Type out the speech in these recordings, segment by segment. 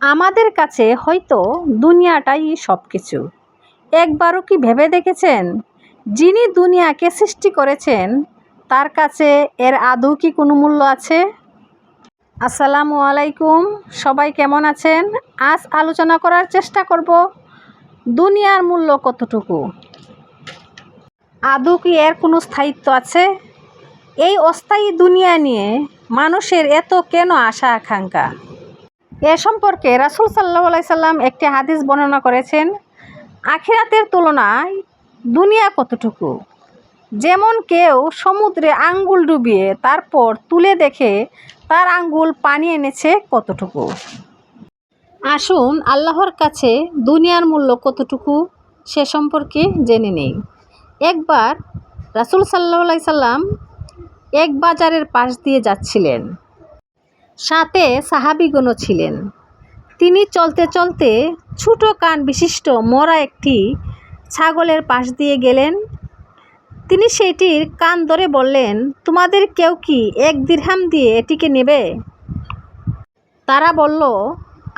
আমাদের কাছে হয়তো দুনিয়াটাই সব কিছু। একবারও কি ভেবে দেখেছেন, যিনি দুনিয়াকে সৃষ্টি করেছেন তার কাছে এর আদৌ কি কোনো মূল্য আছে? আসসালামু আলাইকুম, সবাই কেমন আছেন? আজ আলোচনা করার চেষ্টা করব দুনিয়ার মূল্য কতটুকু। আদৌ কি এর কোনো স্থায়িত্ব আছে? এই অস্থায়ী দুনিয়া নিয়ে মানুষের এত কেন আশা আকাঙ্ক্ষা? এ সম্পর্কে রাসূল সাল্লাল্লাহু আলাইহি সাল্লাম একটি হাদিস বর্ণনা করেছেন, আখিরাতের তুলনায় দুনিয়া কতটুকু। যেমন কেউ সমুদ্রে আঙ্গুল ডুবিয়ে তারপর তুলে দেখে তার আঙ্গুল পানি এনেছে কতটুকু। আসুন আল্লাহর কাছে দুনিয়ার মূল্য কতটুকু সে সম্পর্কে জেনে নেই। একবার রাসূল সাল্লাল্লাহু আলাইহি সাল্লাম এক বাজারের পাশ দিয়ে যাচ্ছিলেন, সাথে সাহাবীগণও ছিলেন। তিনি চলতে চলতে ছোট কান বিশিষ্ট মরা একটি ছাগলের পাশ দিয়ে গেলেন। তিনি সেটির কান ধরে বললেন, তোমাদের কেউ কি 1 দিরহাম দিয়ে এটিকে নেবে? তারা বলল,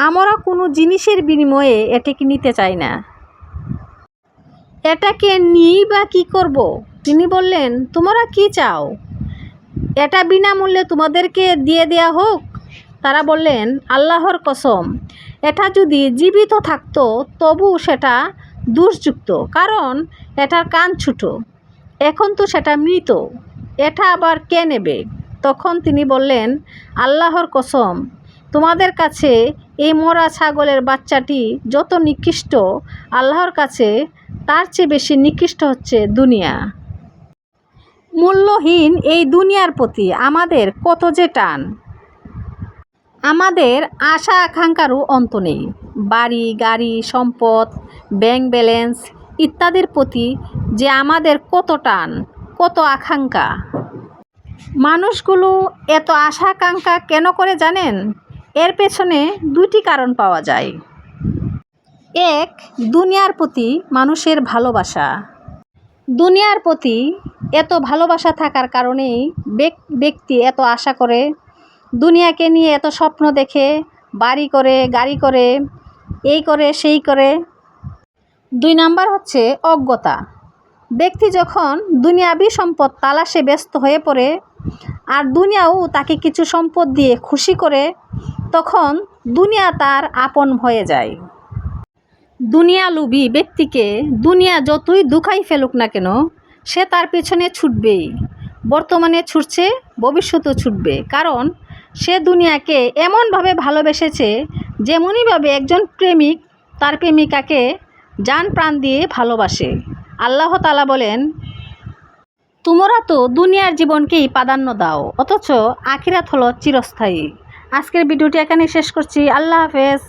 আমরা কোনো জিনিসের বিনিময়ে এটিকে নিতে চাই না। এটাকে নিয়েই বা কী করব? তিনি বললেন, তোমরা কি চাও, এটা বিনামূল্যে তোমাদেরকে দিয়ে দেয়া হোক? তারা বললেন, আল্লাহর কসম, এটা যদি জীবিত থাকতো তবু সেটা দোষযুক্ত, কারণ এটার কান ছোটো। এখন তো সেটা মৃত, এটা আবার কে নেবে? তখন তিনি বললেন, আল্লাহর কসম, তোমাদের কাছে এই মরা ছাগলের বাচ্চাটি যত নিকৃষ্ট, আল্লাহর কাছে তার চেয়ে বেশি নিকৃষ্ট হচ্ছে দুনিয়া। মূল্যহীন এই দুনিয়ার প্রতি আমাদের কত যে টান। আমাদের আশা আকাঙ্ক্ষারও অন্ত নেই। বাড়ি, গাড়ি, সম্পদ, ব্যাংক ব্যালেন্স ইত্যাদির প্রতি যে আমাদের কত টান, কত আকাঙ্ক্ষা। মানুষগুলো এত আশা আকাঙ্ক্ষা কেন করে জানেন? এর পেছনে 2টি কারণ পাওয়া যায়। এক, দুনিয়ার প্রতি মানুষের ভালোবাসা। দুনিয়ার প্রতি এত ভালোবাসা থাকার কারণেই ব্যক্তি এত আশা করে, দুনিয়াকে নিয়ে এত স্বপ্ন দেখে, বাড়ি করে, গাড়ি করে, এই করে, সেই করে। 2 নাম্বার হচ্ছে অজ্ঞতা। ব্যক্তি যখন দুনিয়াবি সম্পদ তালাশে ব্যস্ত হয়ে পড়ে আর দুনিয়াও তাকে কিছু সম্পদ দিয়ে খুশি করে, তখন দুনিয়া তার আপন হয়ে যায়। দুনিয়ালোভী ব্যক্তিকে দুনিয়া যতই দুখাই ফেলুক না কেন, সে তার পেছনে ছুটবেই। বর্তমানে ছুটছে, ভবিষ্যতেও ছুটবে, কারণ সে দুনিয়াকে এমনভাবে ভালোবেসেছে যেমনইভাবে একজন প্রেমিক তার প্রেমিকাকে জান প্রাণ দিয়ে ভালোবাসে। আল্লাহ তাআলা বলেন, তোমরা তো দুনিয়ার জীবনকেই প্রাধান্য দাও, অথচ আখিরাত হলো চিরস্থায়ী। আজকের ভিডিওটি এখানেই শেষ করছি। আল্লাহ হাফেজ।